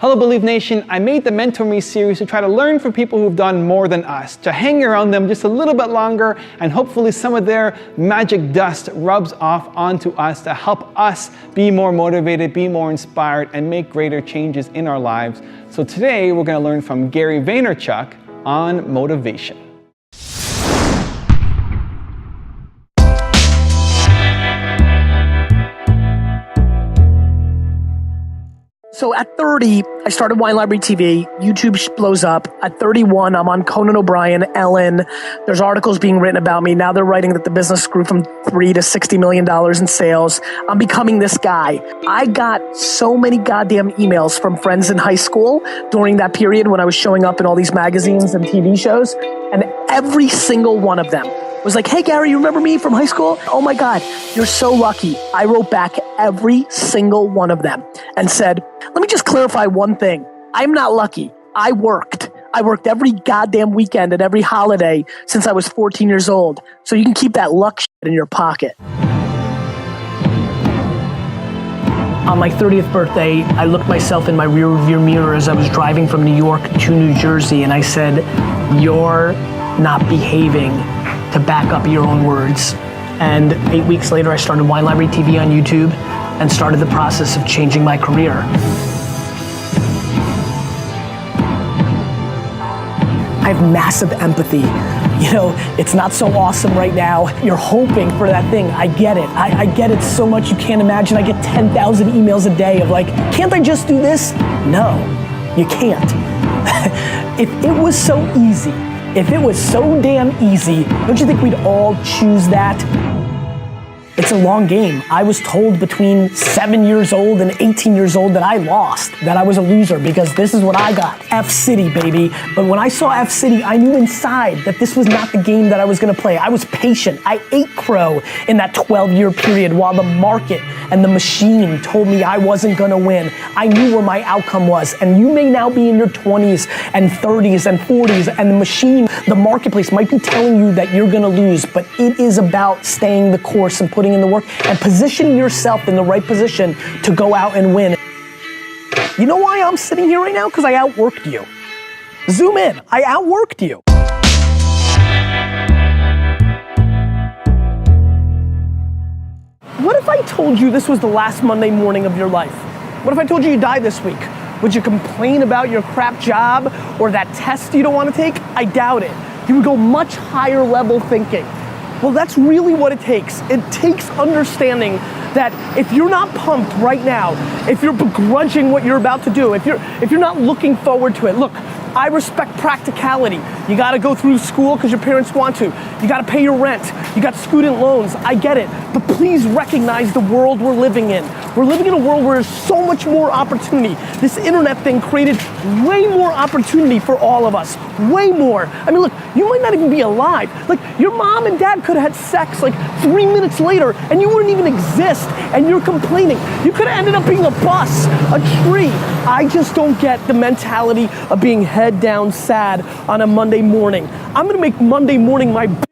Hello Believe Nation, I made the Mentor Me series to try to learn from people who've done more than us, to hang around them just a little bit longer, and hopefully some of their magic dust rubs off onto us to help us be more motivated, be more inspired, and make greater changes in our lives. So today we're going to learn from Gary Vaynerchuk on motivation. So at 30, I started Wine Library TV. YouTube blows up. At 31, I'm on Conan O'Brien, Ellen. There's articles being written about me. Now they're writing that the business grew from $3 to $60 million in sales. I'm becoming this guy. I got so many goddamn emails from friends in high school during that period when I was showing up in all these magazines and TV shows. And every single one of them was like, hey, Gary, you remember me from high school? Oh my God, you're so lucky. I wrote back every single one of them and said, let me just clarify one thing. I'm not lucky. I worked. I worked every goddamn weekend and every holiday since I was 14 years old. So you can keep that luck shit in your pocket. On my 30th birthday, I looked myself in my rearview mirror as I was driving from New York to New Jersey, and I said, you're not behaving to back up your own words. And 8 weeks later, I started Wine Library TV on YouTube and started the process of changing my career. I have massive empathy. You know, it's not so awesome right now. You're hoping for that thing. I get it. I get it so much you can't imagine. I get 10,000 emails a day of like, can't I just do this? No, you can't. If it was so easy, if it was so damn easy, don't you think we'd all choose that? It's a long game. I was told between 7 years old and 18 years old that I lost, that I was a loser because this is what I got. F-City, baby. But when I saw F-City, I knew inside that this was not the game that I was gonna play. I was patient. I ate crow in that 12-year period while the market and the machine told me I wasn't gonna win. I knew where my outcome was. And you may now be in your 20s and 30s and 40s, and the machine, the marketplace might be telling you that you're gonna lose, but it is about staying the course and putting in the work and positioning yourself in the right position to go out and win. You know why I'm sitting here right now? Because I outworked you. Zoom in, I outworked you. What if I told you this was the last Monday morning of your life? What if I told you you died this week? Would you complain about your crap job or that test you don't want to take? I doubt it. You would go much higher level thinking. Well, that's really what it takes. It takes understanding that if you're not pumped right now, if you're begrudging what you're about to do, if you're not looking forward to it, look, I respect practicality. You gotta go through school because your parents want to. You gotta pay your rent. You got student loans, I get it. But please recognize the world we're living in. We're living in a world where there's so much more opportunity. This internet thing created way more opportunity for all of us, way more. I mean, look, you might not even be alive. Like, your mom and dad could have had sex like 3 minutes later and you wouldn't even exist and you're complaining. You could have ended up being a bus, a tree. I just don't get the mentality of being head down sad on a Monday morning. I'm gonna make Monday morning my bitch.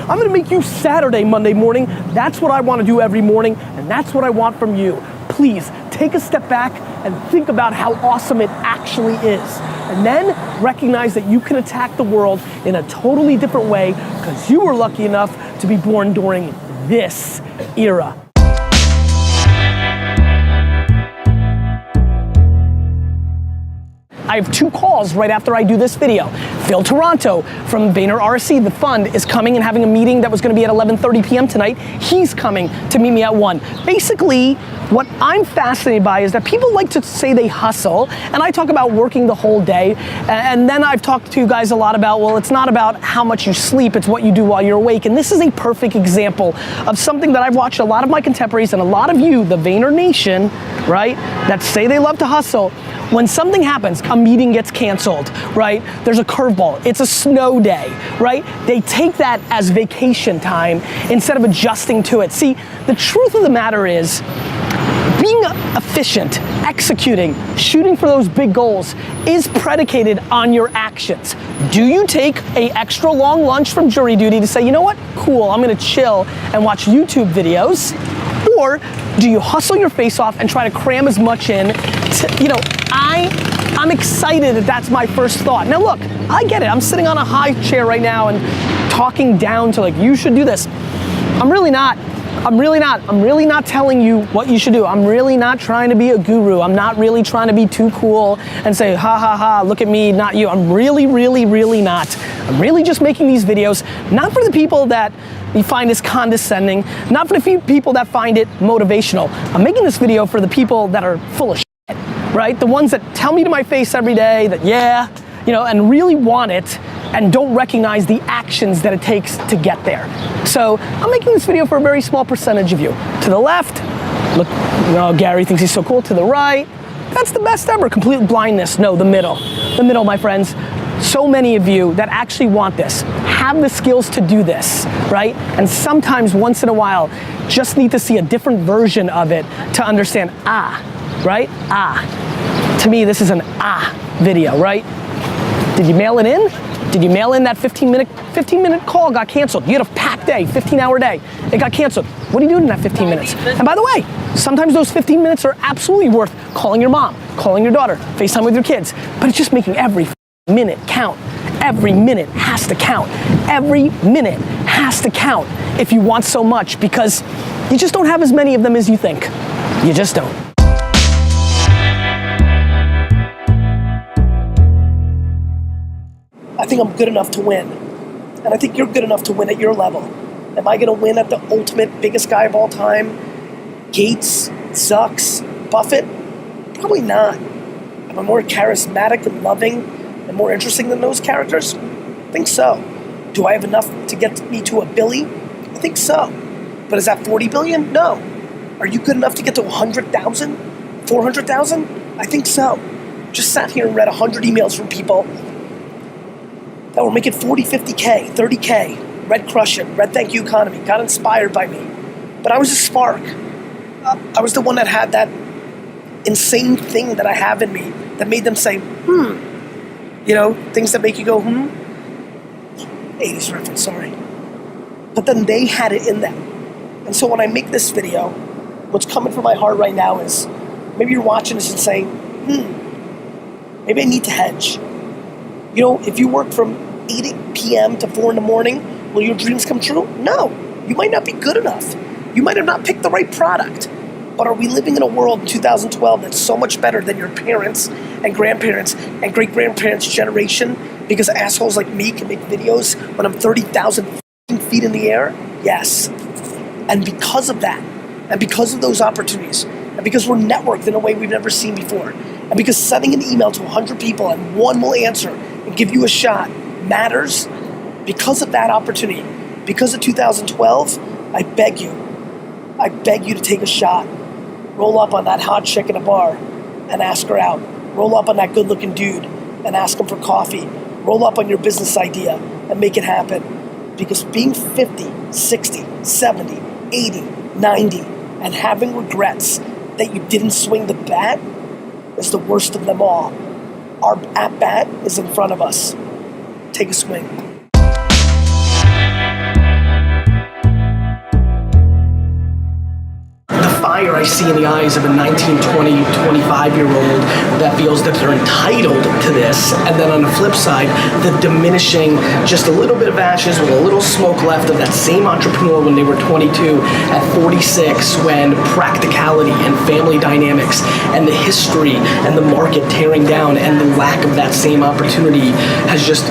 I'm gonna make you Saturday Monday morning. That's what I wanna do every morning, and that's what I want from you. Please, take a step back and think about how awesome it actually is. And then recognize that you can attack the world in a totally different way because you were lucky enough to be born during this era. I have 2 calls right after I do this video. Phil Toronto from Vayner RSC, the fund, is coming and having a meeting that was gonna be at 11:30 p.m. tonight. He's coming to meet me at 1. Basically, what I'm fascinated by is that people like to say they hustle, and I talk about working the whole day, and then I've talked to you guys a lot about, well, it's not about how much you sleep, it's what you do while you're awake, and this is a perfect example of something that I've watched a lot of my contemporaries and a lot of you, the Vayner Nation, right, that say they love to hustle. When something happens, a meeting gets canceled, right? There's a curveball, it's a snow day, right? They take that as vacation time instead of adjusting to it. See, the truth of the matter is, being efficient, executing, shooting for those big goals is predicated on your actions. Do you take an extra long lunch from jury duty to say, you know what, cool, I'm gonna chill and watch YouTube videos? Or do you hustle your face off and try to cram as much in? You know, I'm excited that that's my first thought. Now look, I get it. I'm sitting on a high chair right now and talking down to like, you should do this. I'm really not. I'm really not telling you what you should do. I'm really not trying to be a guru. I'm not really trying to be too cool and say, ha ha ha, look at me, not you. I'm really not. I'm really just making these videos, not for the people that you find this condescending, not for the few people that find it motivational. I'm making this video for the people that are full of shit, right? The ones that tell me to my face every day that yeah, you know, and really want it, and don't recognize the actions that it takes to get there. So I'm making this video for a very small percentage of you. To the left, look, you know, Gary thinks he's so cool. To the right, that's the best ever. Complete blindness. No, the middle. The middle, my friends. So many of you that actually want this, have the skills to do this, right? And sometimes, once in a while, just need to see a different version of it to understand, right? To me, this is an video, right? Did you mail it in? Did you mail in that 15 minute call got canceled? You had a packed day, 15-hour day. It got canceled. What are you doing in that 15 minutes? And by the way, sometimes those 15 minutes are absolutely worth calling your mom, calling your daughter, FaceTime with your kids. But it's just making every minute count. Every minute has to count. Every minute has to count if you want so much, because you just don't have as many of them as you think. You just don't. I think I'm good enough to win. And I think you're good enough to win at your level. Am I gonna win at the ultimate biggest guy of all time? Gates, Zucks, Buffett? Probably not. Am I more charismatic and loving and more interesting than those characters? I think so. Do I have enough to get me to $1 billion? I think so. But is that 40 billion? No. Are you good enough to get to 100,000? 400,000? I think so. Just sat here and read 100 emails from people that were making 40, 50K, 30K, read Crush It, read Thank You Economy, got inspired by me. But I was a spark. I was the one that had that insane thing that I have in me that made them say, you know, things that make you go, 80s reference, sorry. But then they had it in them. And so when I make this video, what's coming from my heart right now is, maybe you're watching this and saying, maybe I need to hedge. You know, if you work from 8 p.m. to 4 in the morning, will your dreams come true? No, you might not be good enough. You might have not picked the right product. But are we living in a world in 2012 that's so much better than your parents and grandparents and great-grandparents' generation because assholes like me can make videos when I'm 30,000 feet in the air? Yes. And because of that, and because of those opportunities, and because we're networked in a way we've never seen before, and because sending an email to 100 people and one will answer and give you a shot matters, because of that opportunity, because of 2012, I beg you to take a shot. Roll up on that hot chick in a bar and ask her out. Roll up on that good-looking dude and ask him for coffee. Roll up on your business idea and make it happen. Because being 50, 60, 70, 80, 90, and having regrets that you didn't swing the bat is the worst of them all. Our at-bat is in front of us. Take a swing. Fire I see in the eyes of a 19, 20, 25-year-old that feels that they're entitled to this, and then on the flip side, the diminishing just a little bit of ashes with a little smoke left of that same entrepreneur when they were 22, at 46, when practicality and family dynamics and the history and the market tearing down and the lack of that same opportunity has just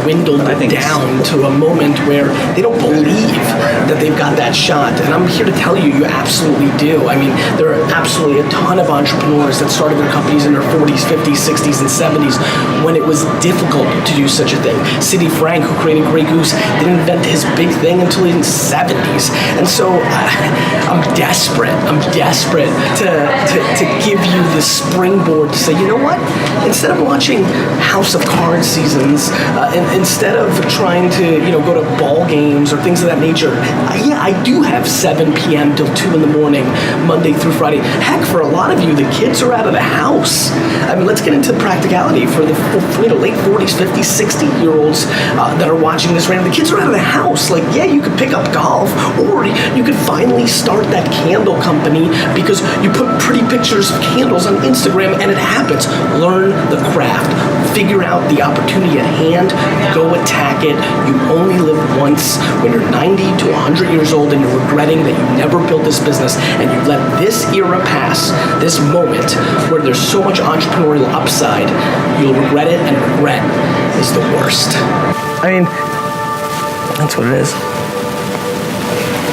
dwindled down to a moment where they don't believe that they've got that shot. And I'm here to tell you, you absolutely do. I mean, there are absolutely a ton of entrepreneurs that started their companies in their 40s, 50s, 60s, and 70s when it was difficult to do such a thing. Sidney Frank, who created Grey Goose, didn't invent his big thing until in the 70s. And so I'm desperate to give you the springboard to say, you know what? Instead of watching House of Cards seasons, instead of trying to, go to ball games or things of that nature, I do have 7 p.m. till 2 in the morning Monday through Friday. Heck, for a lot of you, the kids are out of the house. I mean, let's get into practicality for the late 40s, 50s, 60-year-olds that are watching this right now. The kids are out of the house. Like, yeah, you could pick up golf, or you could finally start that candle company because you put pretty pictures of candles on Instagram and it happens. Learn the craft. Figure out the opportunity at hand. Go attack it. You only live once. When you're 90 to 100 years old and you're regretting that you never built this business and you let this era pass, this moment where there's so much entrepreneurial upside, you'll regret it, and regret is the worst. I mean, that's what it is.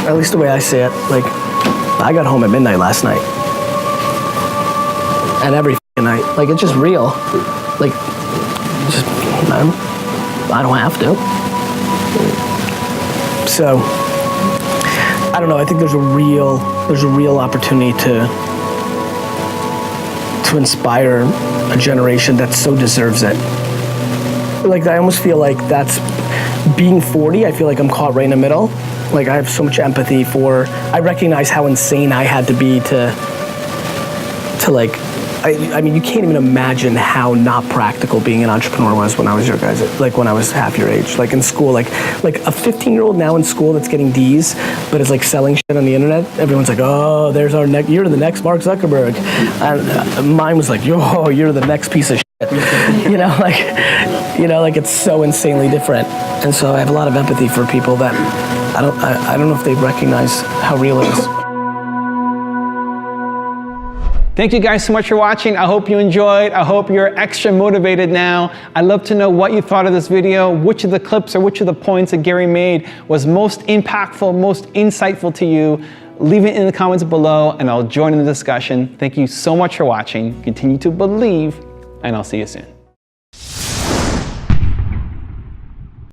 At least the way I see it. Like, I got home at midnight last night. And every night. Like, it's just real. Like, just, I don't have to. So, I don't know, I think there's a real opportunity to inspire a generation that so deserves it. Like, I almost feel like that's, being 40, I feel like I'm caught right in the middle. Like, I have so much empathy for, I recognize how insane I had to be to like, I mean, you can't even imagine how not practical being an entrepreneur was when I was your guys, like when I was half your age. Like in school, like a 15-year-old now in school that's getting D's, but is like selling shit on the internet. Everyone's like, oh, there's our next, you're the next Mark Zuckerberg. And mine was like, yo, you're the next piece of shit. Like it's so insanely different. And so I have a lot of empathy for people that I don't know if they recognize how real it is. Thank you guys so much for watching. I hope you enjoyed. I hope you're extra motivated now. I'd love to know what you thought of this video, which of the clips or which of the points that Gary made was most impactful, most insightful to you. Leave it in the comments below and I'll join in the discussion. Thank you so much for watching. Continue to believe and I'll see you soon.